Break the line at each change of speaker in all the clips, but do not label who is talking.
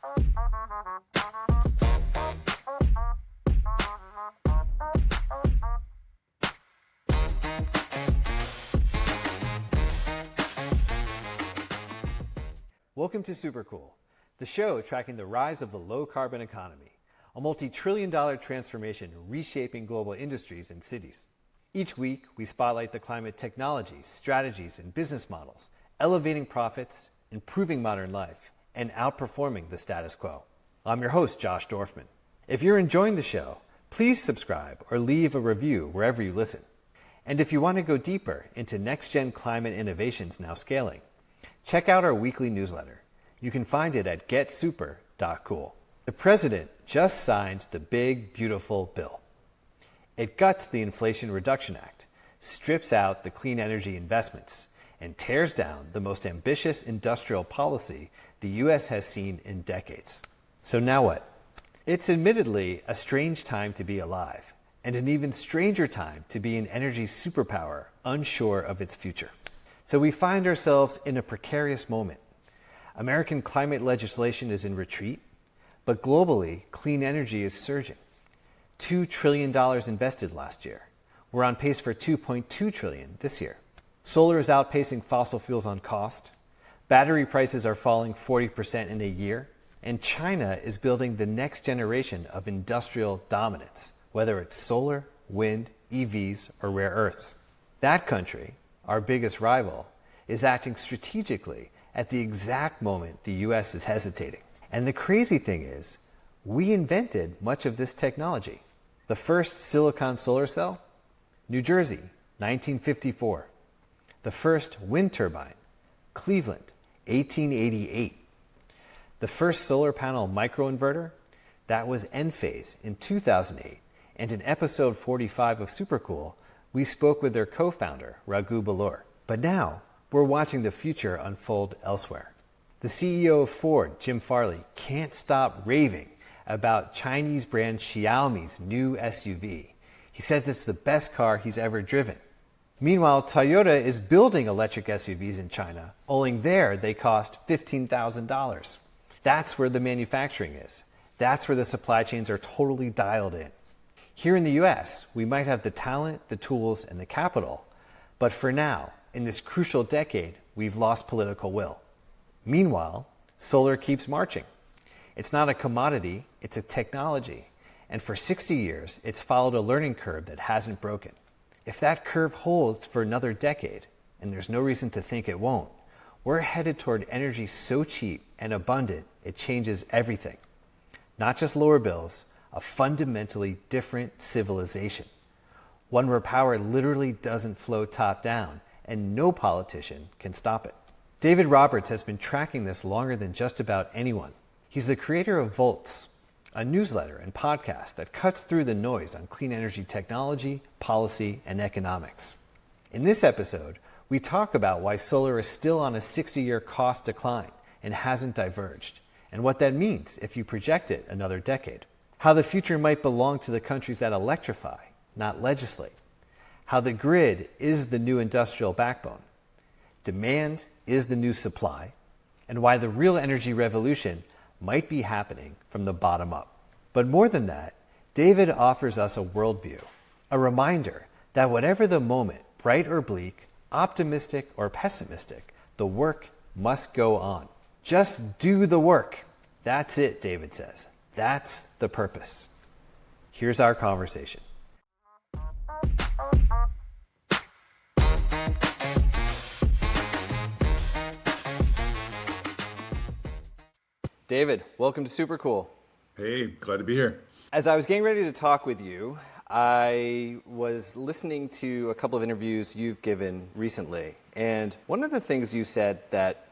Welcome to Supercool, the show tracking the rise of the low-carbon economy, a multi-trillion-dollar transformation reshaping global industries and cities. Each week, we spotlight the climate technologies, strategies, and business models, elevating profits, improving modern life, and outperforming the status quo. I'm your host, Josh Dorfman. If you're enjoying the show, please subscribe or leave a review wherever you listen. And if you want to go deeper into next-gen climate innovations now scaling, check out our weekly newsletter. You can find it at getsuper.cool. The president just signed the big, beautiful bill. It guts the Inflation Reduction Act, strips out the clean energy investments, and tears down the most ambitious industrial policy the U.S. has seen in decades. So now what? It's admittedly a strange time to be alive, and an even stranger time to be an energy superpower unsure of its future. So we find ourselves in a precarious moment. American climate legislation is in retreat, but globally, clean energy is surging. $2 trillion invested last year. We're on pace for $2.2 trillion this year. Solar is outpacing fossil fuels on cost. Battery prices are falling 40% in a year. And China is building the next generation of industrial dominance, whether it's solar, wind, EVs, or rare earths. That country, our biggest rival, is acting strategically at the exact moment the U.S. is hesitating. And the crazy thing is, we invented much of this technology. The first silicon solar cell? New Jersey, 1954. The first wind turbine? Cleveland, 1888. The first solar panel microinverter? That was Enphase in 2008. And in episode 45 of Supercool, we spoke with their co-founder, Raghu Belur. But now, we're watching the future unfold elsewhere. The CEO of Ford, Jim Farley, can't stop raving about Chinese brand Xiaomi's new SUV. He says it's the best car he's ever driven. Meanwhile, Toyota is building electric SUVs in China, only there they cost $15,000. That's where the manufacturing is. That's where the supply chains are totally dialed in. Here in the US, we might have the talent, the tools, and the capital, but for now, in this crucial decade, we've lost political will. Meanwhile, solar keeps marching. It's not a commodity, it's a technology, and for 60 years, it's followed a learning curve that hasn't broken. If that curve holds for another decade, and there's no reason to think it won't, we're headed toward energy so cheap and abundant, it changes everything. Not just lower bills, a fundamentally different civilization. One where power literally doesn't flow top down and no politician can stop it. David Roberts has been tracking this longer than just about anyone. He's the creator of Volts, a newsletter and podcast that cuts through the noise on clean energy technology, policy, and economics. In this episode, we talk about why solar is still on a 60-year cost decline and hasn't diverged, and what that means if you project it another decade. How the future might belong to the countries that electrify, not legislate. How the grid is the new industrial backbone. Demand is the new supply. And why the real energy revolution might be happening from the bottom up. But more than that, David offers us a worldview, a reminder that whatever the moment, bright or bleak, optimistic or pessimistic, the work must go on. Just do the work. That's it, David says. That's the purpose. Here's our conversation. David, welcome to Supercool.
Hey, glad to be here.
As I was getting ready to talk with you, I was listening to a couple of interviews you've given recently. And one of the things you said that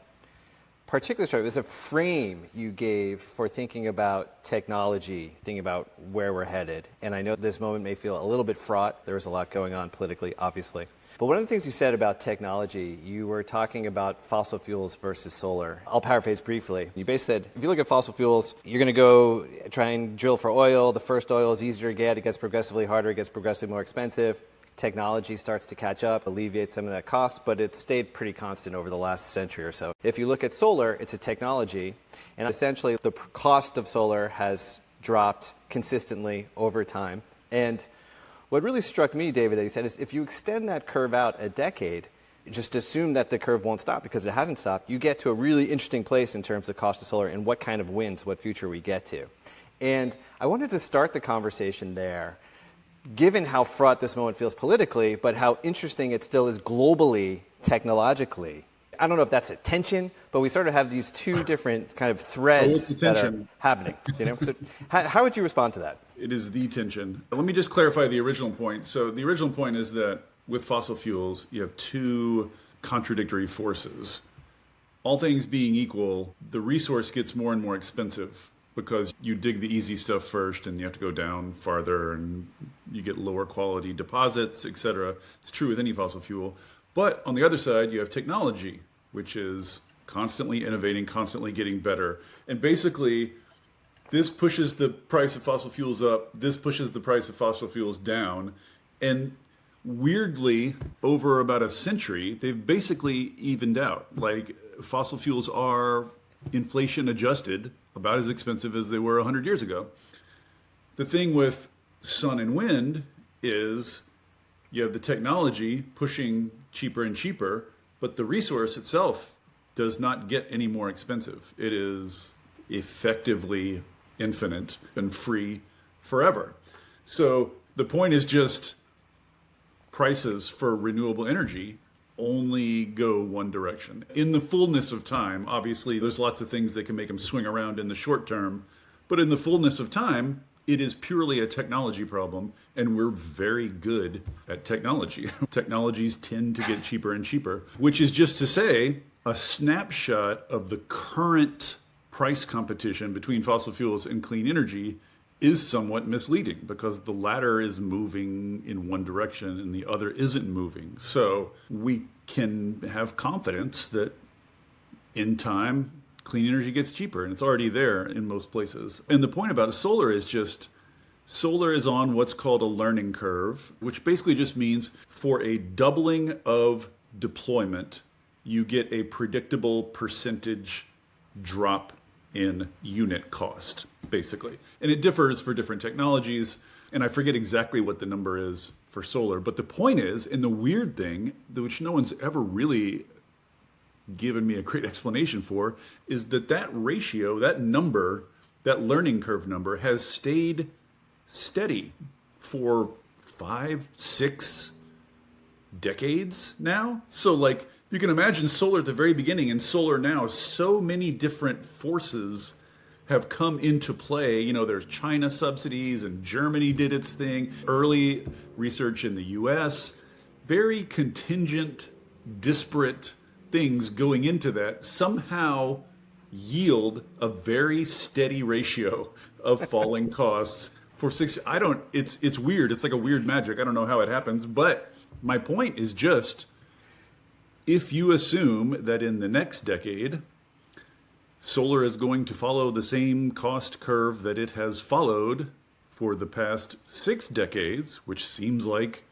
particularly struck was a frame you gave for thinking about technology, thinking about where we're headed. And I know this moment may feel a little bit fraught. There was a lot going on politically, obviously. But one of the things you said about technology, you were talking about fossil fuels versus solar. I'll paraphrase briefly. You basically said, if you look at fossil fuels, you're going to go try and drill for oil. The first oil is easier to get. It gets progressively harder. It gets progressively more expensive. technology starts to catch up, alleviate some of that cost, but it's stayed pretty constant over the last century or so. If you look at solar, it's a technology, and essentially the cost of solar has dropped consistently over time. And what really struck me, David, that you said is if you extend that curve out a decade, just assume that the curve won't stop because it hasn't stopped, you get to a really interesting place in terms of cost of solar and what kind of wins, what future we get to. And I wanted to start the conversation there, given how fraught this moment feels politically, but how interesting it still is globally, technologically. I don't know if that's a tension, but we sort of have these two different kind of threads that are happening. So how would you respond to that?
It is the tension. Let me just clarify the original point. So the original point is that with fossil fuels, you have two contradictory forces. All things being equal, the resource gets more and more expensive because you dig the easy stuff first and you have to go down farther and you get lower quality deposits, etc. It's true with any fossil fuel. But on the other side, you have technology, which is constantly innovating, constantly getting better. And basically, this pushes the price of fossil fuels up, this pushes the price of fossil fuels down. And weirdly, over about a century, they've basically evened out. Like fossil fuels are inflation adjusted, about as expensive as they were 100 years ago. The thing with sun and wind is you have the technology pushing cheaper and cheaper, but the resource itself does not get any more expensive. It is effectively infinite and free forever. So the point is just prices for renewable energy only go one direction. In the fullness of time, obviously, there's lots of things that can make them swing around in the short term, but in the fullness of time, it is purely a technology problem, and we're very good at technology. Technologies tend to get cheaper and cheaper, which is just to say, a snapshot of the current price competition between fossil fuels and clean energy is somewhat misleading because the latter is moving in one direction and the other isn't moving. So we can have confidence that in time, clean energy gets cheaper, and it's already there in most places. And the point about solar is just, solar is on what's called a learning curve, which basically just means for a doubling of deployment, you get a predictable percentage drop in unit cost, basically. And it differs for different technologies, and I forget exactly what the number is for solar. But the point is, and the weird thing, which no one's ever really given me a great explanation for, is that that ratio, that number, that learning curve number has stayed steady for 5, 6 decades now. So like, you can imagine solar at the very beginning and solar now, so many different forces have come into play. You know, there's China subsidies and Germany did its thing, early research in the US, very contingent, disparate things going into that somehow yield a very steady ratio of falling costs for 6. It's weird. It's like a weird magic. I don't know how it happens, but my point is just, if you assume that in the next decade, solar is going to follow the same cost curve that it has followed for the past 6 decades, which seems like,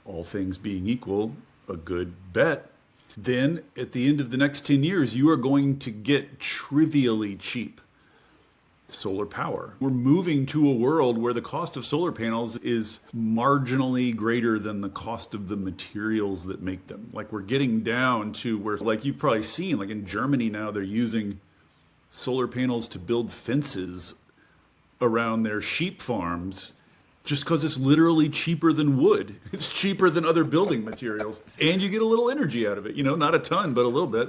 all things being equal, a good bet, then at the end of the next 10 years, you are going to get trivially cheap solar power. We're moving to a world where the cost of solar panels is marginally greater than the cost of the materials that make them. Like we're getting down to where, like you've probably seen, like in Germany now, they're using solar panels to build fences around their sheep farms just because it's literally cheaper than wood. It's cheaper than other building materials. And you get a little energy out of it, not a ton, but a little bit.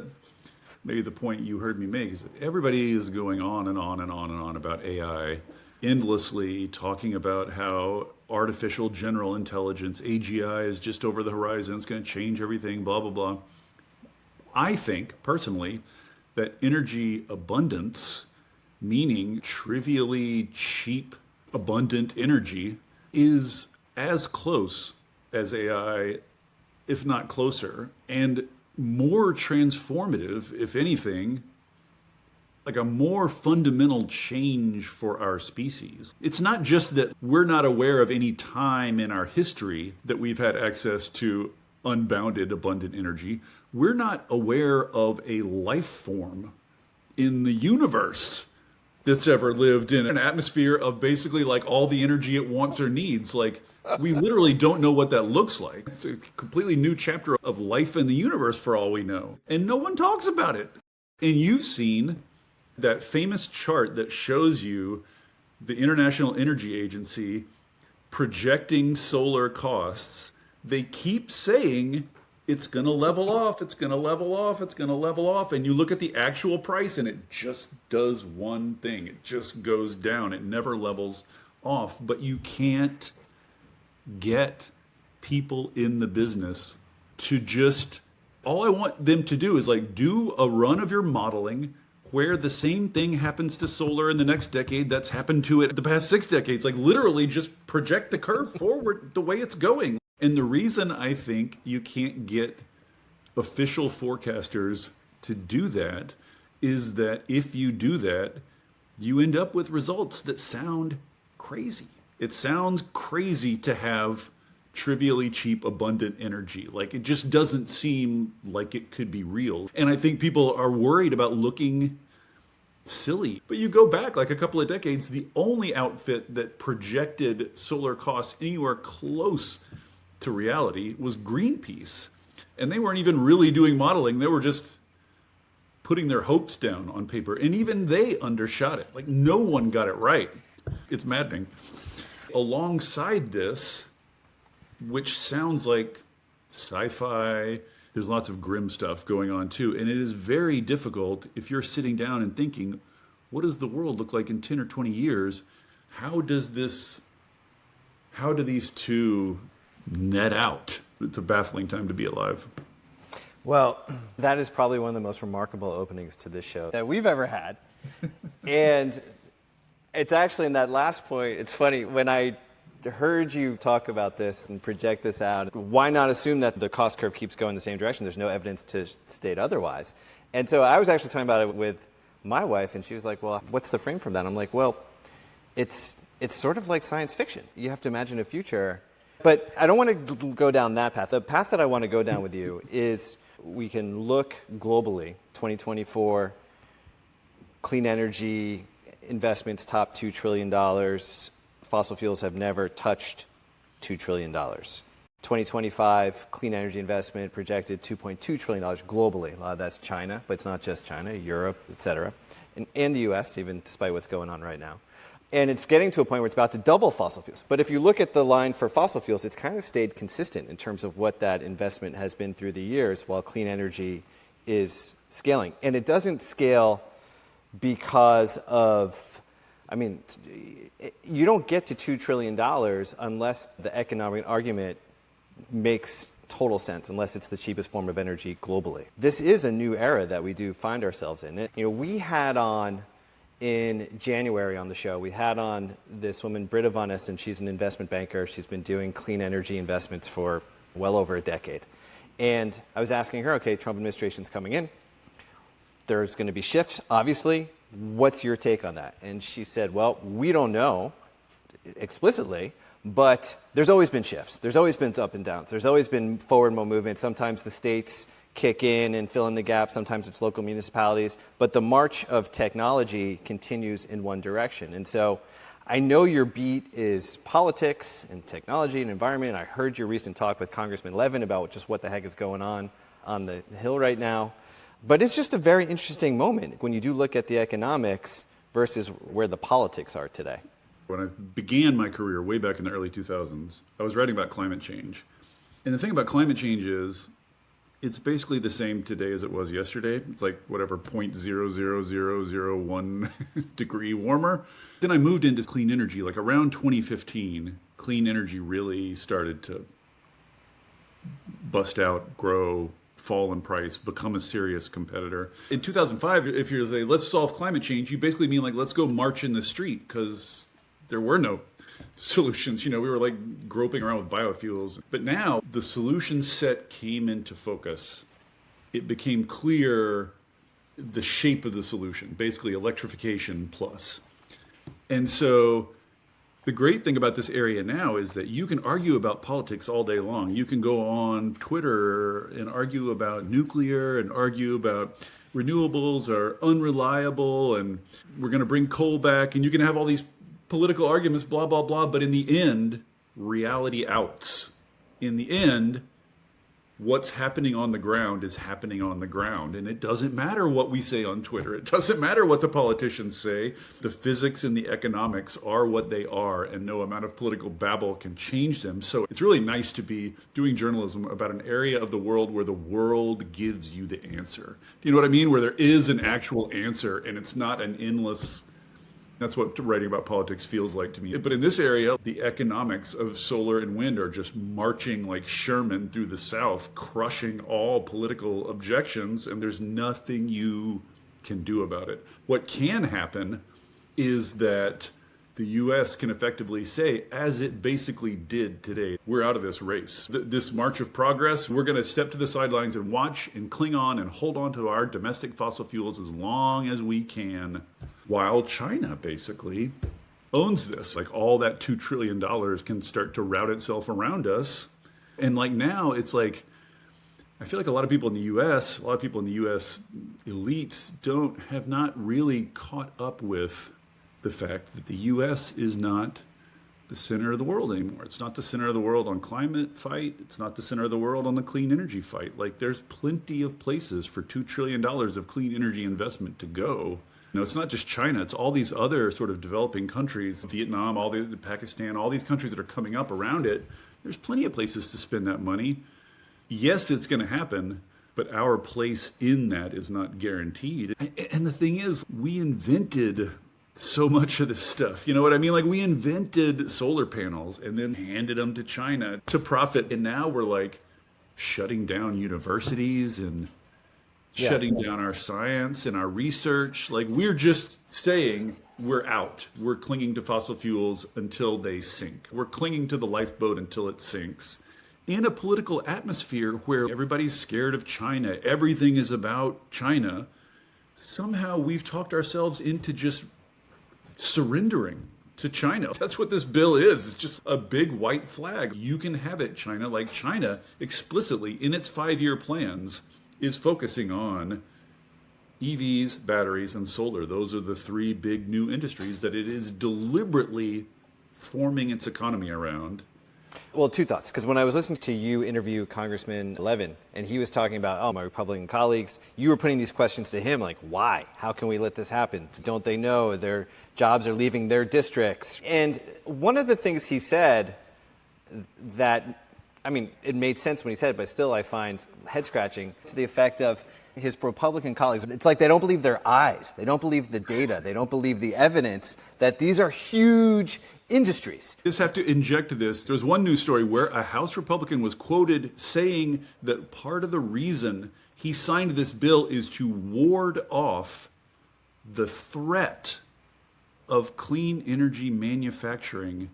Maybe the point you heard me make is that everybody is going on and on and on and on about AI, endlessly talking about how artificial general intelligence, AGI, is just over the horizon. It's going to change everything, blah, blah, blah. I think, personally, that energy abundance, meaning trivially cheap, abundant energy, is as close as AI, if not closer, and more transformative, if anything, like a more fundamental change for our species. It's not just that we're not aware of any time in our history that we've had access to unbounded, abundant energy. We're not aware of a life form in the universe that's ever lived in an atmosphere of basically like all the energy it wants or needs. Like, we literally don't know what that looks like. It's a completely new chapter of life in the universe for all we know. And no one talks about it. And you've seen that famous chart that shows you the International Energy Agency projecting solar costs. They keep saying it's going to level off, it's going to level off, it's going to level off. And you look at the actual price and it just does one thing. It just goes down. It never levels off. But you can't get people in the business to just, all I want them to do is like do a run of your modeling where the same thing happens to solar in the next decade that's happened to it the past 6 decades. Like literally just project the curve forward the way it's going. And the reason I think you can't get official forecasters to do that is that if you do that, you end up with results that sound crazy. It sounds crazy to have trivially cheap, abundant energy. Like it just doesn't seem like it could be real. And I think people are worried about looking silly. But you go back like a couple of decades, the only outfit that projected solar costs anywhere close to reality was Greenpeace. And they weren't even really doing modeling. They were just putting their hopes down on paper. And even they undershot it. Like no one got it right. It's maddening. Alongside this, which sounds like sci-fi, there's lots of grim stuff going on too. And it is very difficult if you're sitting down and thinking, what does the world look like in 10 or 20 years? How do these two net out? It's a baffling time to be alive.
Well, that is probably one of the most remarkable openings to this show that we've ever had. And it's actually in that last point, it's funny, when I heard you talk about this and project this out, why not assume that the cost curve keeps going the same direction? There's no evidence to state otherwise. And so I was actually talking about it with my wife, and she was like, well, what's the frame from that? I'm like, well, it's sort of like science fiction. You have to imagine a future. But I don't want to go down that path. The path that I want to go down with you is we can look globally, 2024, clean energy investments top $2 trillion. Fossil fuels have never touched $2 trillion. 2025, clean energy investment projected $2.2 trillion globally. A lot of that's China, but it's not just China, Europe, et cetera, and the US, even despite what's going on right now. And it's getting to a point where it's about to double fossil fuels. But if you look at the line for fossil fuels, it's kind of stayed consistent in terms of what that investment has been through the years, while clean energy is scaling. And it doesn't scale because of, I mean, you don't get to $2 trillion unless the economic argument makes total sense, unless it's the cheapest form of energy globally. This is a new era that we do find ourselves in. You know, we had on in January on the show, we had on this woman, Britta Von Esten. She's an investment banker. She's been doing clean energy investments for well over a decade. And I was asking her, okay, Trump administration's coming in. There's going to be shifts, obviously. What's your take on that? And she said, well, we don't know explicitly, but there's always been shifts. There's always been up and downs. There's always been forward movement. Sometimes the states kick in and fill in the gap. Sometimes it's local municipalities. But the march of technology continues in one direction. And so I know your beat is politics and technology and environment. I heard your recent talk with Congressman Levin about just what the heck is going on the Hill right now. But it's just a very interesting moment when you do look at the economics versus where the politics are today.
When I began my career way back in the early 2000s, I was writing about climate change. And the thing about climate change is it's basically the same today as it was yesterday. It's like whatever 0.00001 degree warmer. Then I moved into clean energy. Like around 2015, clean energy really started to bust out, grow, fall in price, become a serious competitor. In 2005, if you're saying, let's solve climate change, you basically mean like, let's go march in the street, because there were no solutions. You know, we were like groping around with biofuels. But now the solution set came into focus. It became clear the shape of the solution, basically electrification plus. And so the great thing about this area now is that you can argue about politics all day long. You can go on Twitter and argue about nuclear and argue about renewables are unreliable and we're going to bring coal back. And you can have all these political arguments, blah, blah, blah. But in the end, reality outs. In the end, what's happening on the ground is happening on the ground. And it doesn't matter what we say on Twitter. It doesn't matter what the politicians say. The physics and the economics are what they are, and no amount of political babble can change them. So it's really nice to be doing journalism about an area of the world where the world gives you the answer. Do you know what I mean? Where there is an actual answer, and it's not an endless... That's what writing about politics feels like to me. But in this area, the economics of solar and wind are just marching like Sherman through the South, crushing all political objections, and there's nothing you can do about it. What can happen is that the U.S. can effectively say, as it basically did today, we're out of this race. This march of progress, we're going to step to the sidelines and watch and cling on and hold on to our domestic fossil fuels as long as we can, while China basically owns this. Like all that $2 trillion can start to route itself around us. And like now, it's like, I feel like a lot of people in the U.S., a lot of people in the U.S. elites have not really caught up with the fact that the U.S. is not the center of the world anymore. It's not the center of the world on climate fight. It's not the center of the world on the clean energy fight. Like there's plenty of places for $2 trillion of clean energy investment to go. You know, it's not just China. It's all these other sort of developing countries, Vietnam, Pakistan, all these countries that are coming up around it. There's plenty of places to spend that money. Yes, it's going to happen, but our place in that is not guaranteed. And the thing is, we invented so much of this stuff. You know what I mean? Like we invented solar panels and then handed them to China to profit. And now we're like shutting down universities and shutting down our science and our research. Like we're just saying we're out. We're clinging to fossil fuels until they sink. We're clinging to the lifeboat until it sinks. In a political atmosphere where everybody's scared of China, everything is about China, somehow we've talked ourselves into just surrendering to China. That's what this bill is. It's just a big white flag. You can have it, China. Like China explicitly in its 5-year plans is focusing on EVs, batteries, and solar. Those are the 3 big new industries that it is deliberately forming its economy around.
Well, 2 thoughts, because when I was listening to you interview Congressman Levin, and he was talking about, my Republican colleagues, you were putting these questions to him, like, why? How can we let this happen? Don't they know their jobs are leaving their districts? And one of the things he said that, it made sense when he said it, but still I find head-scratching, to the effect of his Republican colleagues, it's like they don't believe their eyes. They don't believe the data. They don't believe the evidence that these are huge industries.
Just have to inject this. There's one news story where a House Republican was quoted saying that part of the reason he signed this bill is to ward off the threat of clean energy manufacturing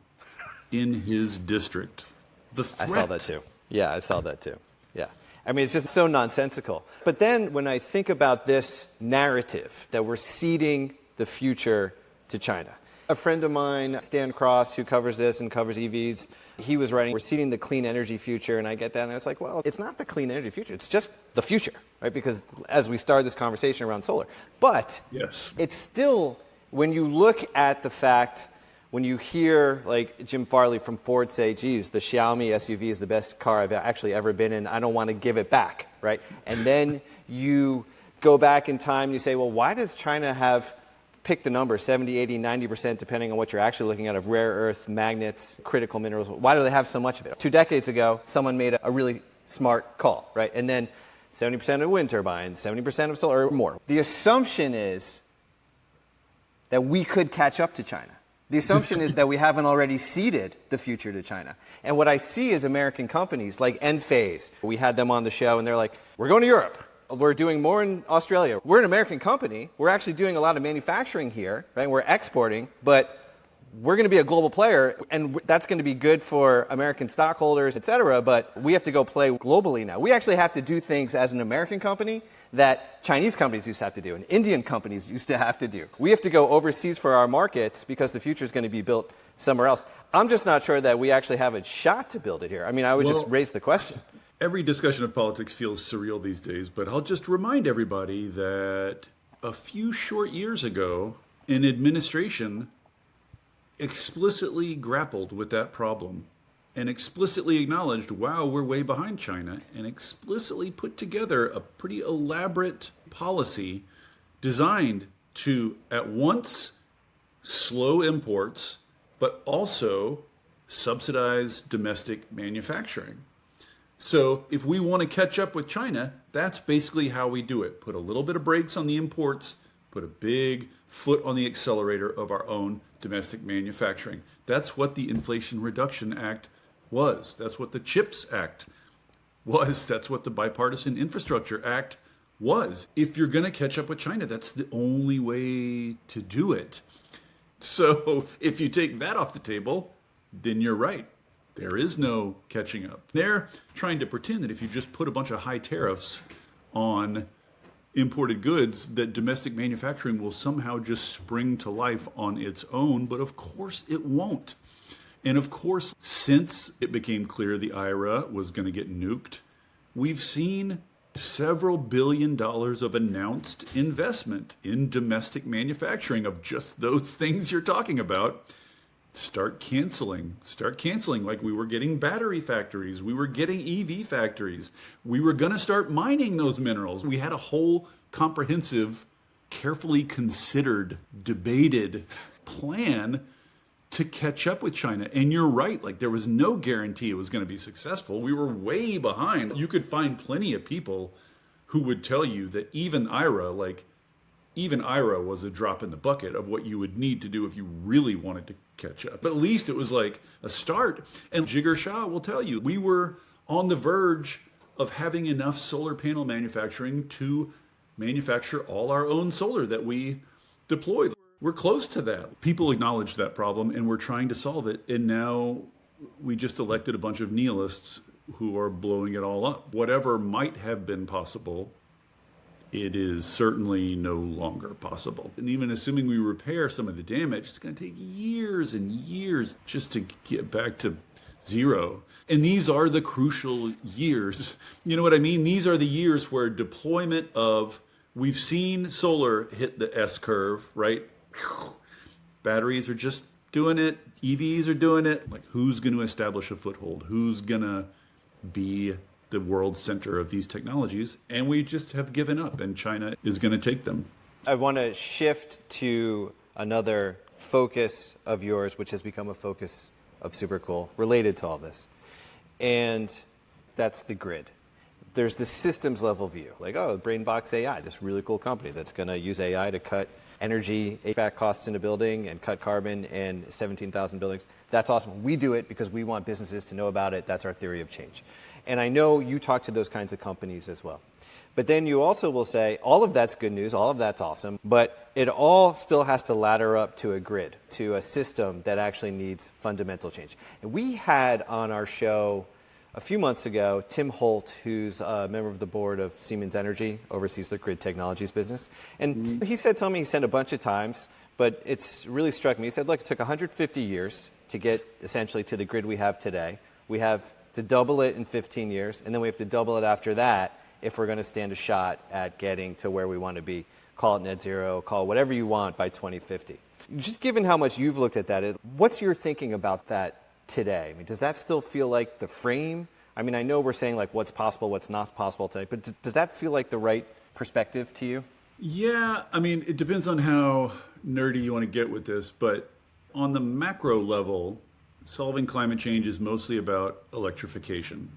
in his district. The threat.
I saw that too. Yeah, I saw that too. Yeah. It's just so nonsensical. But then when I think about this narrative that we're ceding the future to China, a friend of mine, Stan Cross, who covers this and covers EVs, he was writing, we're ceding the clean energy future, and I get that, and it's like, well, it's not the clean energy future, it's just the future, right? Because as we started this conversation around solar. But
yes,
it's still, when you look at the fact, when you hear like Jim Farley from Ford say, geez, the Xiaomi SUV is the best car I've actually ever been in, I don't want to give it back, right? And then you go back in time and you say, well, why does China have pick the number, 70, 80, 90%, depending on what you're actually looking at, of rare earth, magnets, critical minerals. Why do they have so much of it? 2 decades ago, someone made a really smart call, right? And then 70% of wind turbines, 70% of solar, or more. The assumption is that we could catch up to China. The assumption is that we haven't already ceded the future to China. And what I see is American companies like Enphase. We had them on the show, and they're like, we're going to Europe. We're doing more in Australia. We're an American company. We're actually doing a lot of manufacturing here, right? We're exporting, but we're going to be a global player, and that's going to be good for American stockholders, et cetera, but we have to go play globally now. We actually have to do things as an American company that Chinese companies used to have to do and Indian companies used to have to do. We have to go overseas for our markets because the future is going to be built somewhere else. I'm just not sure that we actually have a shot to build it here. I mean, I would just raise the question.
Every discussion of politics feels surreal these days, but I'll just remind everybody that a few short years ago, an administration explicitly grappled with that problem and explicitly acknowledged, wow, we're way behind China, and explicitly put together a pretty elaborate policy designed to at once slow imports, but also subsidize domestic manufacturing. So if we want to catch up with China, that's basically how we do it. Put a little bit of brakes on the imports, put a big foot on the accelerator of our own domestic manufacturing. That's what the Inflation Reduction Act was. That's what the CHIPS Act was. That's what the Bipartisan Infrastructure Act was. If you're going to catch up with China, that's the only way to do it. So if you take that off the table, then you're right. There is no catching up. They're trying to pretend that if you just put a bunch of high tariffs on imported goods, that domestic manufacturing will somehow just spring to life on its own. But of course it won't. And of course, since it became clear the IRA was going to get nuked, we've seen several $1 billion of announced investment in domestic manufacturing of just those things you're talking about. Start canceling like we were getting battery factories. We were getting EV factories. We were going to start mining those minerals. We had a whole comprehensive, carefully considered, debated plan to catch up with China. And you're right, like there was no guarantee it was going to be successful. We were way behind. You could find plenty of people who would tell you that even IRA was a drop in the bucket of what you would need to do if you really wanted to catch up. But at least it was like a start. And Jigar Shah will tell you, we were on the verge of having enough solar panel manufacturing to manufacture all our own solar that we deployed. We're close to that. People acknowledge that problem and we're trying to solve it. And now we just elected a bunch of nihilists who are blowing it all up. Whatever might have been possible, it is certainly no longer possible. And even assuming we repair some of the damage, it's going to take years and years just to get back to zero. And these are the crucial years. You know what I mean? These are the years where deployment of, we've seen solar hit the S curve, right? Batteries are just doing it. EVs are doing it. Like, who's going to establish a foothold? Who's going to be the world center of these technologies? And we just have given up, and China is going to take them.
I want to shift to another focus of yours, which has become a focus of Supercool related to all this. And that's the grid. There's the systems level view, like, oh, BrainBox AI, this really cool company that's going to use AI to cut energy, HVAC costs in a building and cut carbon in 17,000 buildings. That's awesome. We do it because we want businesses to know about it. That's our theory of change. And I know you talk to those kinds of companies as well. But then you also will say, all of that's good news, all of that's awesome, but it all still has to ladder up to a grid, to a system that actually needs fundamental change. And we had on our show a few months ago, Tim Holt, who's a member of the board of Siemens Energy, oversees the grid technologies business. And he said, he said a bunch of times, but it's really struck me. He said, look, it took 150 years to get essentially to the grid we have today. We have to double it in 15 years, and then we have to double it after that if we're going to stand a shot at getting to where we want to be. Call it net zero, call it whatever you want by 2050. Just given how much you've looked at that, what's your thinking about that today? I mean, does that still feel like the frame? I mean, I know we're saying like what's possible, what's not possible today, but does that feel like the right perspective to you?
Yeah, I mean, it depends on how nerdy you want to get with this, but on the macro level, solving climate change is mostly about electrification.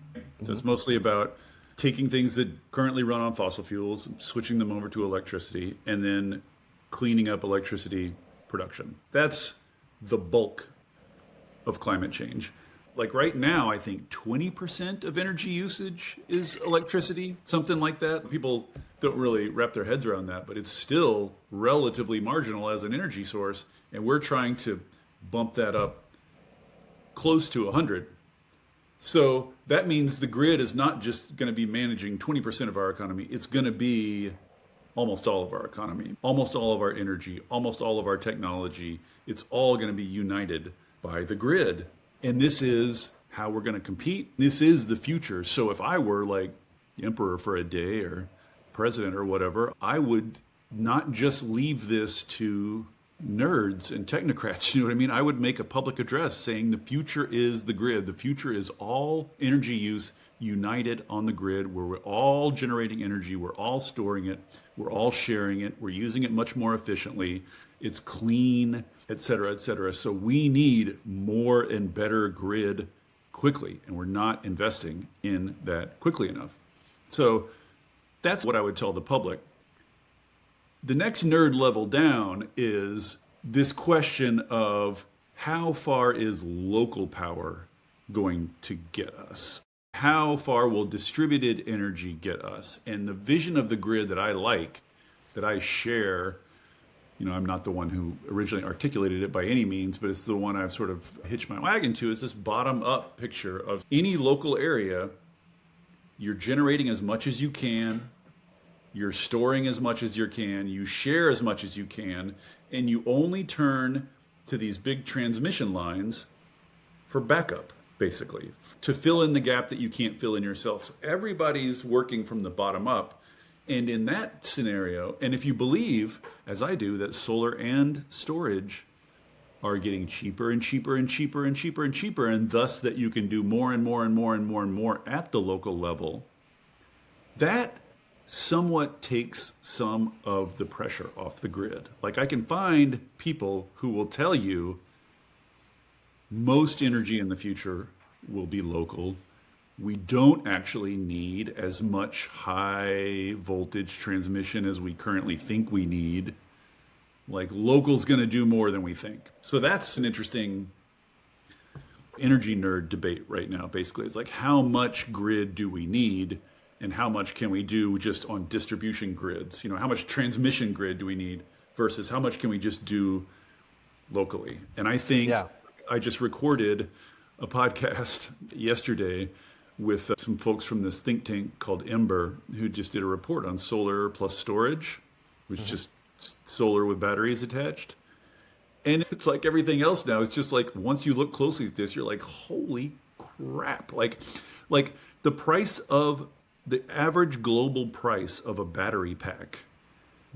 So it's mostly about taking things that currently run on fossil fuels, switching them over to electricity, and then cleaning up electricity production. That's the bulk of climate change. Like right now, I think 20% of energy usage is electricity, something like that. People don't really wrap their heads around that, but it's still relatively marginal as an energy source. And we're trying to bump that up close to 100. So that means the grid is not just going to be managing 20% of our economy. It's going to be almost all of our economy, almost all of our energy, almost all of our technology. It's all going to be united by the grid. And this is how we're going to compete. This is the future. So if I were like the emperor for a day or president or whatever, I would not just leave this to nerds and technocrats. You know what I mean? I would make a public address saying the future is the grid. The future is all energy use united on the grid, where we're all generating energy, we're all storing it, we're all sharing it, we're using it much more efficiently, it's clean, et cetera, et cetera. So we need more and better grid quickly, and we're not investing in that quickly enough. So that's what I would tell the public. The next nerd level down is this question of how far is local power going to get us? How far will distributed energy get us? And the vision of the grid that I like, that I share, you know, I'm not the one who originally articulated it by any means, but it's the one I've sort of hitched my wagon to, is this bottom-up picture of any local area. You're generating as much as you can, you're storing as much as you can, you share as much as you can, and you only turn to these big transmission lines for backup, basically, to fill in the gap that you can't fill in yourself. So everybody's working from the bottom up. And in that scenario, and if you believe, as I do, that solar and storage are getting cheaper and cheaper and cheaper and cheaper and cheaper, and thus that you can do more and more and more and more and more at the local level, that somewhat takes some of the pressure off the grid. Like, I can find people who will tell you most energy in the future will be local. We don't actually need as much high voltage transmission as we currently think we need. Like, local's going to do more than we think. So that's an interesting energy nerd debate right now, basically. It's like, how much grid do we need? And how much can we do just on distribution grids? You know, how much transmission grid do we need versus how much can we just do locally? And I think I just recorded a podcast yesterday with some folks from this think tank called Ember, who just did a report on solar plus storage, which is just solar with batteries attached. And it's like everything else now. It's just like, once you look closely at this, you're like, holy crap. Like the price of the average global price of a battery pack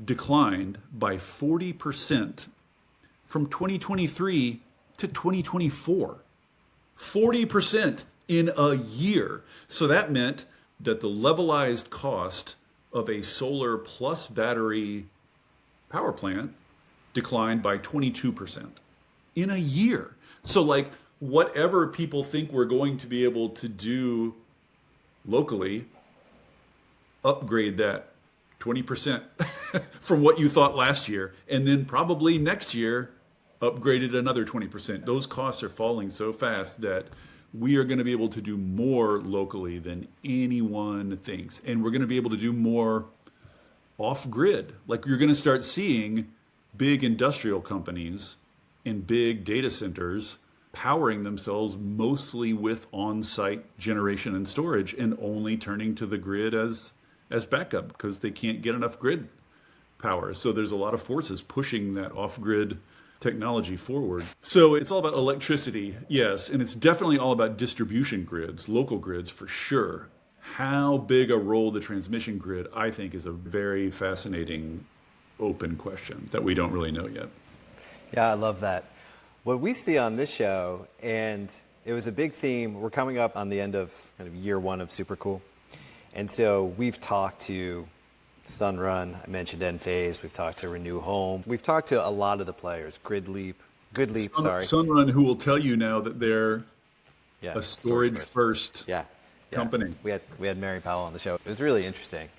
declined by 40% from 2023 to 2024. 40% in a year. So that meant that the levelized cost of a solar plus battery power plant declined by 22% in a year. So like, whatever people think we're going to be able to do locally, upgrade that 20% from what you thought last year, and then probably next year upgraded another 20%. Those costs are falling so fast that we are going to be able to do more locally than anyone thinks, and we're going to be able to do more off grid. Like, you're going to start seeing big industrial companies and big data centers powering themselves mostly with on-site generation and storage, and only turning to the grid as backup because they can't get enough grid power. So there's a lot of forces pushing that off-grid technology forward. So it's all about electricity, yes, and it's definitely all about distribution grids, local grids for sure. How big a role the transmission grid, I think, is a very fascinating open question that we don't really know yet.
Yeah, I love that. What we see on this show, and it was a big theme, we're coming up on the end of kind of year one of Supercool. And so we've talked to Sunrun, I mentioned Enphase, we've talked to Renew Home, we've talked to a lot of the players, Goodleap,
Sunrun, who will tell you now that they're a storage first company.
We had Mary Powell on the show. It was really interesting.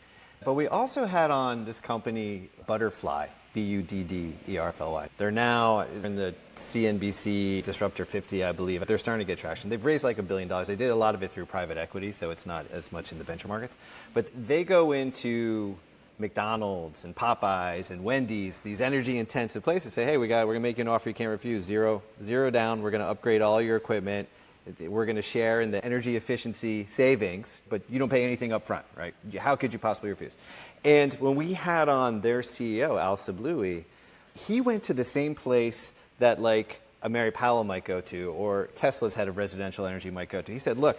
But we also had on this company, Butterfly, Budderfly. They're now in the CNBC Disruptor 50, I believe. They're starting to get traction. They've raised like $1 billion. They did a lot of it through private equity, so it's not as much in the venture markets. But they go into McDonald's and Popeyes and Wendy's, these energy-intensive places, say, hey, we're going to make you an offer you can't refuse. Zero down. We're going to upgrade all your equipment. We're going to share in the energy efficiency savings, but you don't pay anything up front, right? How could you possibly refuse? And when we had on their CEO, Al Sabloui, he went to the same place that like a Mary Powell might go to, or Tesla's head of residential energy might go to. He said, look,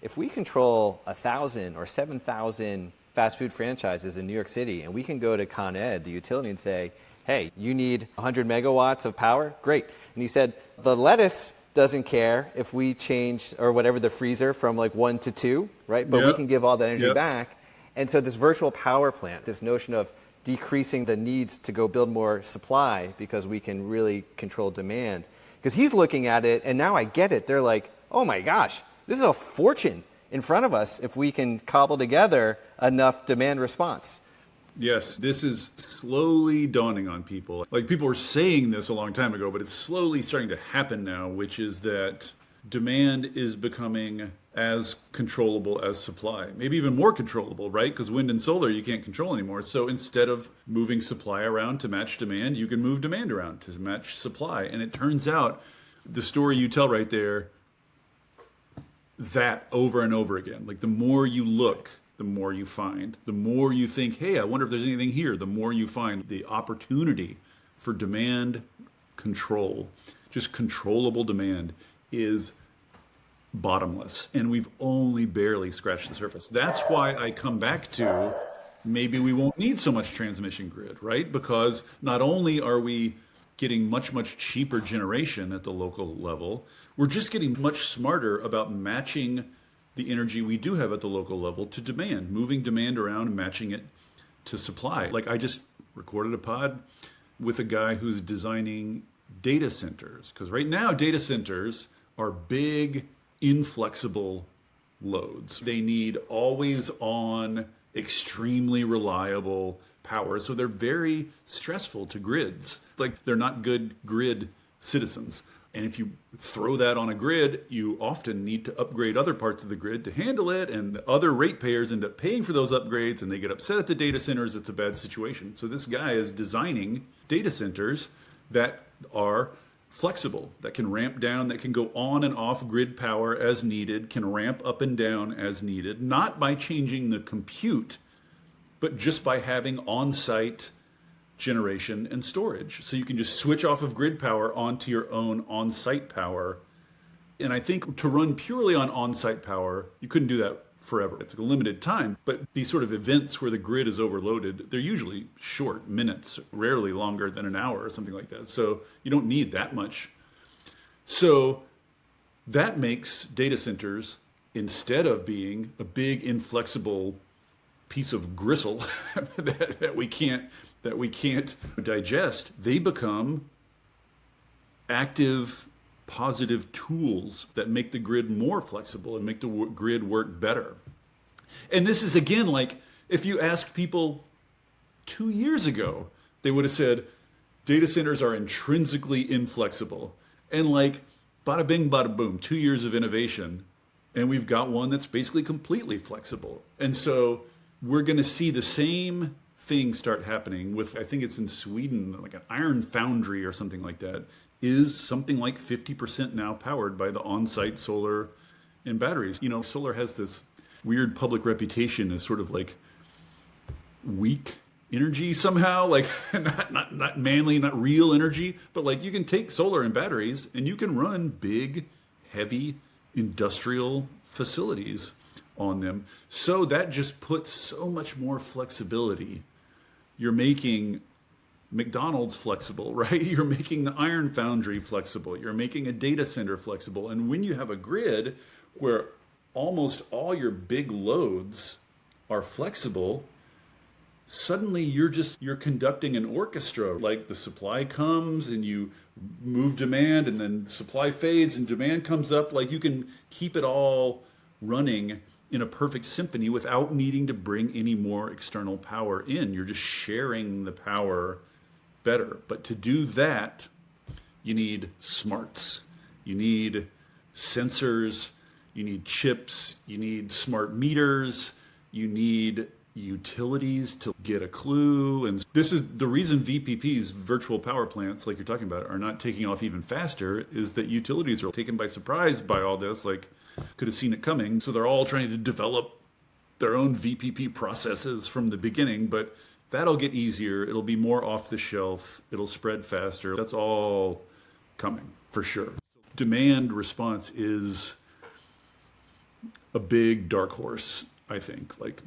if we control 1,000 or 7,000 fast food franchises in New York City, and we can go to Con Ed, the utility, and say, hey, you need 100 megawatts of power? Great. And he said, the lettuce doesn't care if we change, or whatever, the freezer from like 1 to 2, right? But we can give all that energy back. And so this virtual power plant, this notion of decreasing the needs to go build more supply because we can really control demand. Because he's looking at it, and now I get it. They're like, oh my gosh, this is a fortune in front of us if we can cobble together enough demand response.
Yes, this is slowly dawning on people. Like, people were saying this a long time ago, but it's slowly starting to happen now, which is that demand is becoming as controllable as supply. Maybe even more controllable, right? Because wind and solar you can't control anymore. So instead of moving supply around to match demand, you can move demand around to match supply. And it turns out, the story you tell right there, that over and over again. Like, the more you look, the more you find. The more you think, hey, I wonder if there's anything here, the more you find the opportunity for demand control, just controllable demand, is bottomless. And we've only barely scratched the surface. That's why I come back to maybe we won't need so much transmission grid, right? Because not only are we getting much, much cheaper generation at the local level, we're just getting much smarter about matching the energy we do have at the local level to demand, moving demand around and matching it to supply. Like, I just recorded a pod with a guy who's designing data centers, because right now data centers are big, inflexible loads. They need always on, extremely reliable power. So they're very stressful to grids. Like, they're not good grid citizens. And if you throw that on a grid, you often need to upgrade other parts of the grid to handle it. And other ratepayers end up paying for those upgrades, and they get upset at the data centers. It's a bad situation. So this guy is designing data centers that are flexible, that can ramp down, that can go on and off grid power as needed, can ramp up and down as needed, not by changing the compute, but just by having on-site generation and storage. So you can just switch off of grid power onto your own on-site power. And I think to run purely on on-site power, you couldn't do that forever. It's a limited time. But these sort of events where the grid is overloaded, they're usually short, minutes, rarely longer than an hour or something like that. So you don't need that much. So that makes data centers, instead of being a big, inflexible piece of gristle that we can't digest, they become active, positive tools that make the grid more flexible and make the grid work better. And this is, again, like, if you asked people 2 years ago, they would have said data centers are intrinsically inflexible. And like, bada bing, bada boom, 2 years of innovation, and we've got one that's basically completely flexible. And so we're going to see the same thing start happening with, I think it's in Sweden, like an iron foundry or something like that, is something like 50% now powered by the on-site solar and batteries. You know, solar has this weird public reputation as sort of like weak energy somehow, like not manly, not real energy, but like you can take solar and batteries and you can run big, heavy industrial facilities on them. So that just puts so much more flexibility. You're making McDonald's flexible, right? You're making the iron foundry flexible. You're making a data center flexible. And when you have a grid where almost all your big loads are flexible, suddenly you're conducting an orchestra. Like, the supply comes and you move demand, and then supply fades and demand comes up. Like, you can keep it all running in a perfect symphony without needing to bring any more external power in. You're just sharing the power better. But to do that, you need smarts, you need sensors, you need chips, you need smart meters, you need utilities to get a clue. And this is the reason VPPs, virtual power plants, like you're talking about, are not taking off even faster, is that utilities are taken by surprise by all this, like could have seen it coming. So they're all trying to develop their own VPP processes from the beginning, but that'll get easier. It'll be more off the shelf. It'll spread faster. That's all coming for sure. Demand response is a big dark horse, I think, like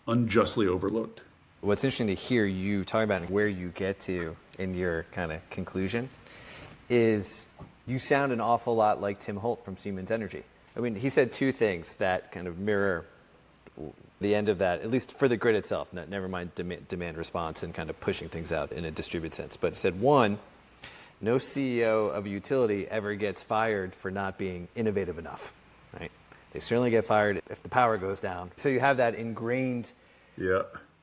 unjustly overlooked.
What's interesting to hear you talk about where you get to in your kind of conclusion is you sound an awful lot like Tim Holt from Siemens Energy. I mean, he said two things that kind of mirror the end of that, at least for the grid itself, never mind demand response and kind of pushing things out in a distributed sense. But he said, one, no CEO of a utility ever gets fired for not being innovative enough, right? They certainly get fired if the power goes down. So you have that ingrained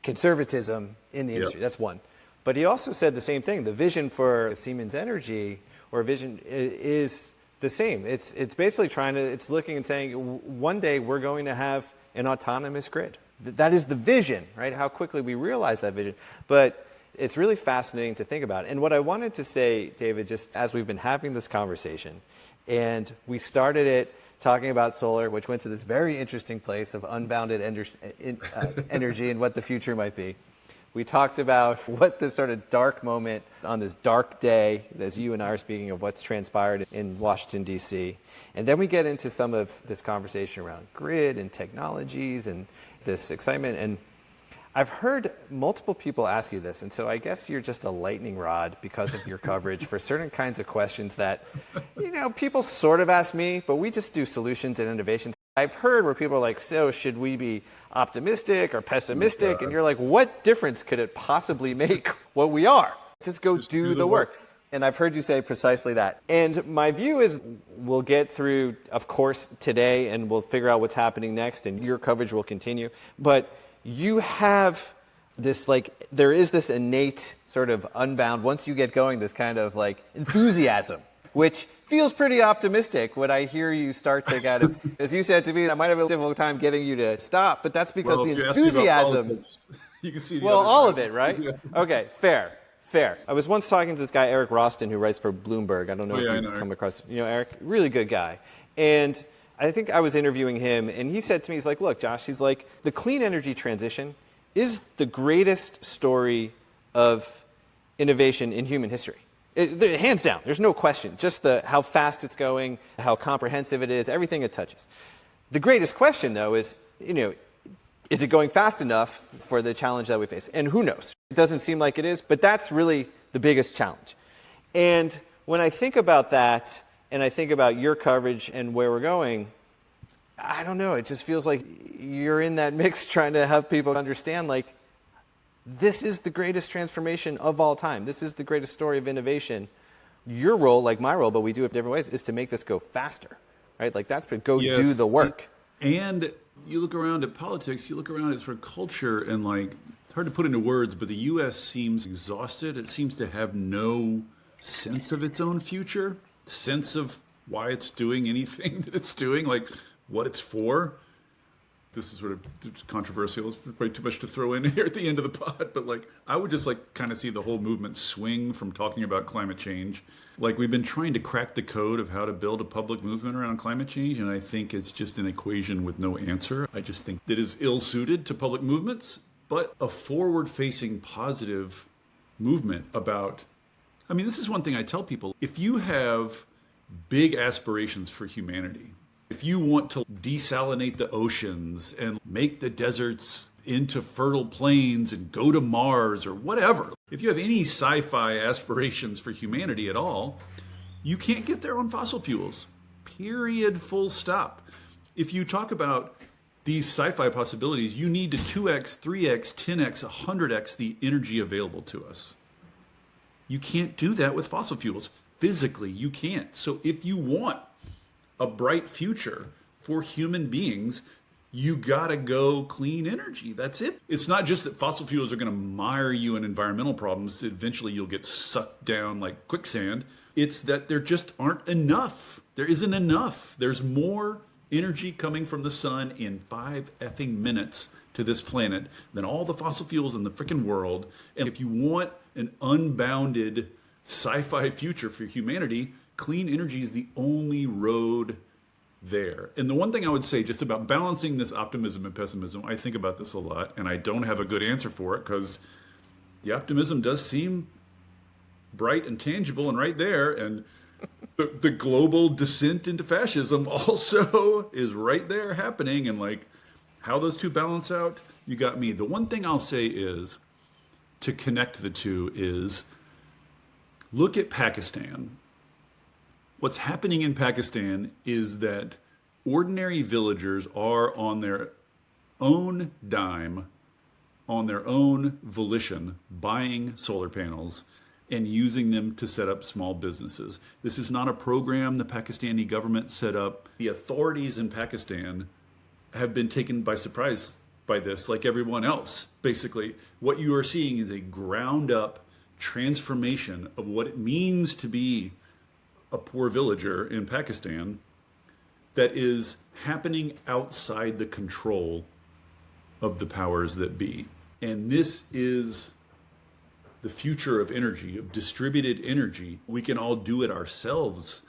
conservatism in the industry. That's one. But he also said the same thing. The vision for Siemens Energy or vision is the same. It's basically it's looking and saying, one day we're going to have an autonomous grid. That is the vision, right? How quickly we realize that vision. But it's really fascinating to think about. And what I wanted to say, David, just as we've been having this conversation, and we started it talking about solar, which went to this very interesting place of unbounded energy and what the future might be. We talked about what this sort of dark moment on this dark day, as you and I are speaking of what's transpired in Washington, D.C. And then we get into some of this conversation around grid and technologies and this excitement. And I've heard multiple people ask you this, and so I guess you're just a lightning rod because of your coverage for certain kinds of questions that, people sort of ask me, but we just do solutions and innovations. I've heard where people are like, so should we be optimistic or pessimistic? And you're like, what difference could it possibly make what we are? Just go do the work. And I've heard you say precisely that. And my view is we'll get through, of course, today, and we'll figure out what's happening next, and your coverage will continue. But you have this, there is this innate sort of unbound, once you get going, this kind of enthusiasm, which feels pretty optimistic when I hear you start to kind of, as you said to me, I might have a difficult time getting you to stop, but that's because the enthusiasm.
You can see the
all of it, right? Okay, fair. I was once talking to this guy, Eric Roston, who writes for Bloomberg. I don't know if you've come across, Eric, really good guy. And I think I was interviewing him, and he said to me, he's like, look, Josh, he's like, the clean energy transition is the greatest story of innovation in human history. Hands down, there's no question. Just how fast it's going, how comprehensive it is, everything it touches. The greatest question, though, is, is it going fast enough for the challenge that we face? And who knows? It doesn't seem like it is, but that's really the biggest challenge. And when I think about that, and I think about your coverage and where we're going, I don't know. It just feels like you're in that mix trying to have people understand, this is the greatest transformation of all time. This is the greatest story of innovation. Your role, like my role, but we do it different ways, is to make this go faster, right? That's do the work.
And you look around at politics, you look around at sort of culture, and it's hard to put into words, but the U.S. seems exhausted. It seems to have no sense of its own future, sense of why it's doing anything that it's doing, what it's for. This is sort of controversial. It's probably too much to throw in here at the end of the pod, but I would just kind of see the whole movement swing from talking about climate change. We've been trying to crack the code of how to build a public movement around climate change, and I think it's just an equation with no answer. I just think that is ill-suited to public movements, but a forward-facing positive movement about, this is one thing I tell people. If you have big aspirations for humanity, if you want to desalinate the oceans and make the deserts into fertile plains and go to Mars or whatever, if you have any sci-fi aspirations for humanity at all, you can't get there on fossil fuels. Period. Full stop. If you talk about these sci-fi possibilities, you need to 2x, 3x, 10x, 100x the energy available to us. You can't do that with fossil fuels. Physically, you can't. So if you want a bright future for human beings, you gotta go clean energy. That's it. It's not just that fossil fuels are gonna mire you in environmental problems. Eventually you'll get sucked down like quicksand. It's that there just aren't enough. There isn't enough. There's more energy coming from the sun in 5 effing minutes to this planet than all the fossil fuels in the freaking world. And if you want an unbounded sci-fi future for humanity, clean energy is the only road there. And the one thing I would say just about balancing this optimism and pessimism, I think about this a lot, and I don't have a good answer for it because the optimism does seem bright and tangible and right there, and the global descent into fascism also is right there happening, and like how those two balance out, you got me. The one thing I'll say is, to connect the two, is look at Pakistan. What's happening in Pakistan is that ordinary villagers are on their own dime, on their own volition, buying solar panels and using them to set up small businesses. This is not a program the Pakistani government set up. The authorities in Pakistan have been taken by surprise by this, like everyone else. Basically, what you are seeing is a ground up transformation of what it means to be a poor villager in Pakistan that is happening outside the control of the powers that be. And this is the future of energy, of distributed energy. We can all do it ourselves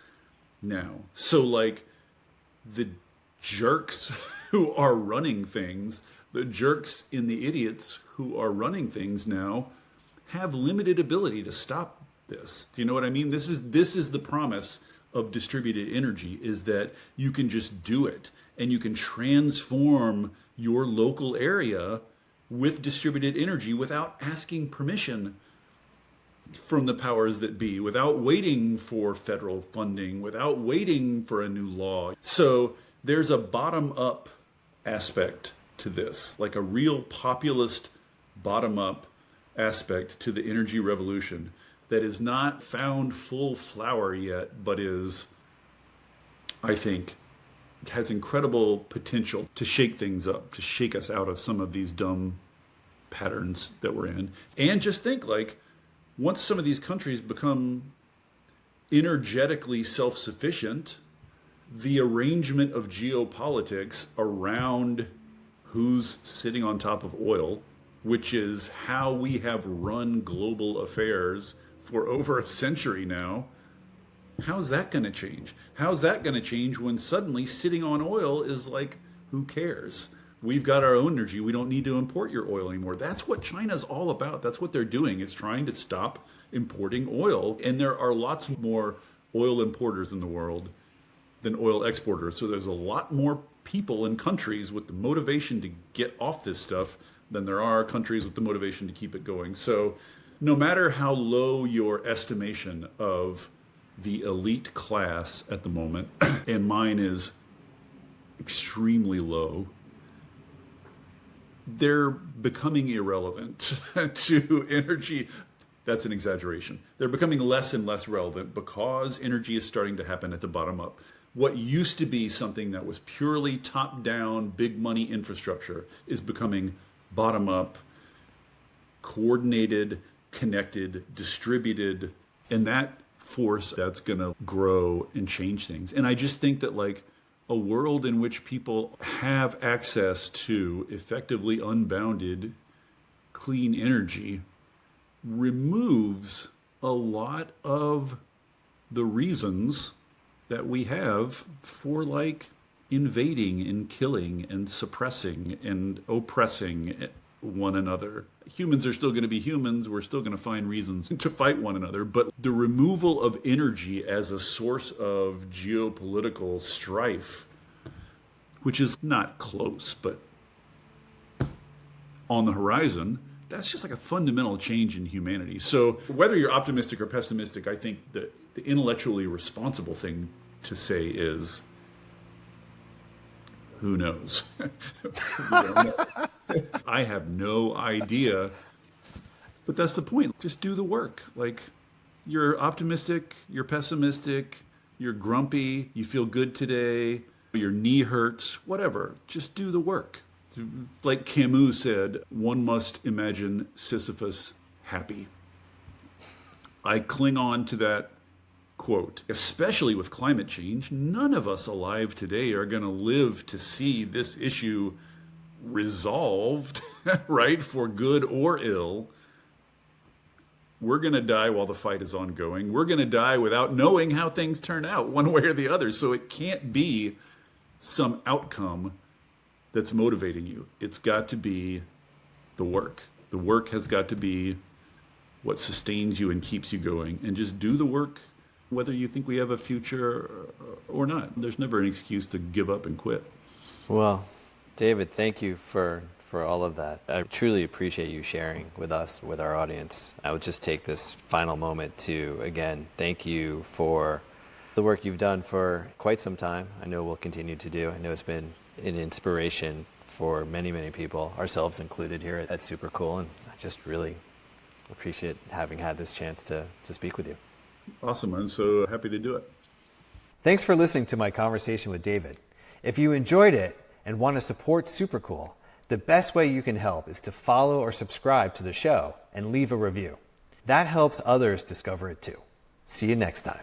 now. So like the jerks who are running things, the jerks in the idiots who are running things now have limited ability to stop this. Do you know what I mean? This is the promise of distributed energy, is that you can just do it and you can transform your local area with distributed energy without asking permission from the powers that be, without waiting for federal funding, without waiting for a new law. So there's a bottom-up aspect to this, like a real populist bottom-up aspect to the energy revolution that is not found full flower yet, but is, I think, has incredible potential to shake things up, to shake us out of some of these dumb patterns that we're in. And just think, like, once some of these countries become energetically self-sufficient, the arrangement of geopolitics around who's sitting on top of oil, which is how we have run global affairs for over a century now, how's that going to change? How's that going to change when suddenly sitting on oil is like, who cares? We've got our own energy. We don't need to import your oil anymore. That's what China's all about. That's what they're doing. It's trying to stop importing oil. And there are lots more oil importers in the world than oil exporters. So there's a lot more people and countries with the motivation to get off this stuff than there are countries with the motivation to keep it going. So no matter how low your estimation of the elite class at the moment, and mine is extremely low, they're becoming irrelevant to energy. That's an exaggeration. They're becoming less and less relevant because energy is starting to happen at the bottom up. What used to be something that was purely top-down, big money infrastructure is becoming bottom-up, coordinated, connected, distributed, and that force that's going to grow and change things. And I just think that, like, a world in which people have access to effectively unbounded clean energy removes a lot of the reasons that we have for, like, invading and killing and suppressing and oppressing one another. Humans are still going to be humans. We're still going to find reasons to fight one another. But the removal of energy as a source of geopolitical strife, which is not close, but on the horizon, that's just like a fundamental change in humanity. So whether you're optimistic or pessimistic, I think that the intellectually responsible thing to say is, who knows? We don't know. I have no idea. But that's the point. Just do the work. Like, you're optimistic, you're pessimistic, you're grumpy, you feel good today, your knee hurts, whatever. Just do the work. Like Camus said, one must imagine Sisyphus happy. I cling on to that quote, especially with climate change. None of us alive today are going to live to see this issue resolved, right, for good or ill, we're going to die while the fight is ongoing. We're going to die without knowing how things turn out one way or the other. So it can't be some outcome that's motivating you. It's got to be the work. The work has got to be what sustains you and keeps you going. And just do the work, whether you think we have a future or not. There's never an excuse to give up and quit.
Well, David, thank you for all of that. I truly appreciate you sharing with us, with our audience. I would just take this final moment to, again, thank you for the work you've done for quite some time. I know we'll continue to do. I know it's been an inspiration for many, many people, ourselves included here at Supercool, and I just really appreciate having had this chance to speak with you.
Awesome. I'm so happy to do it.
Thanks for listening to my conversation with David. If you enjoyed it and want to support Supercool, the best way you can help is to follow or subscribe to the show and leave a review. That helps others discover it too. See you next time.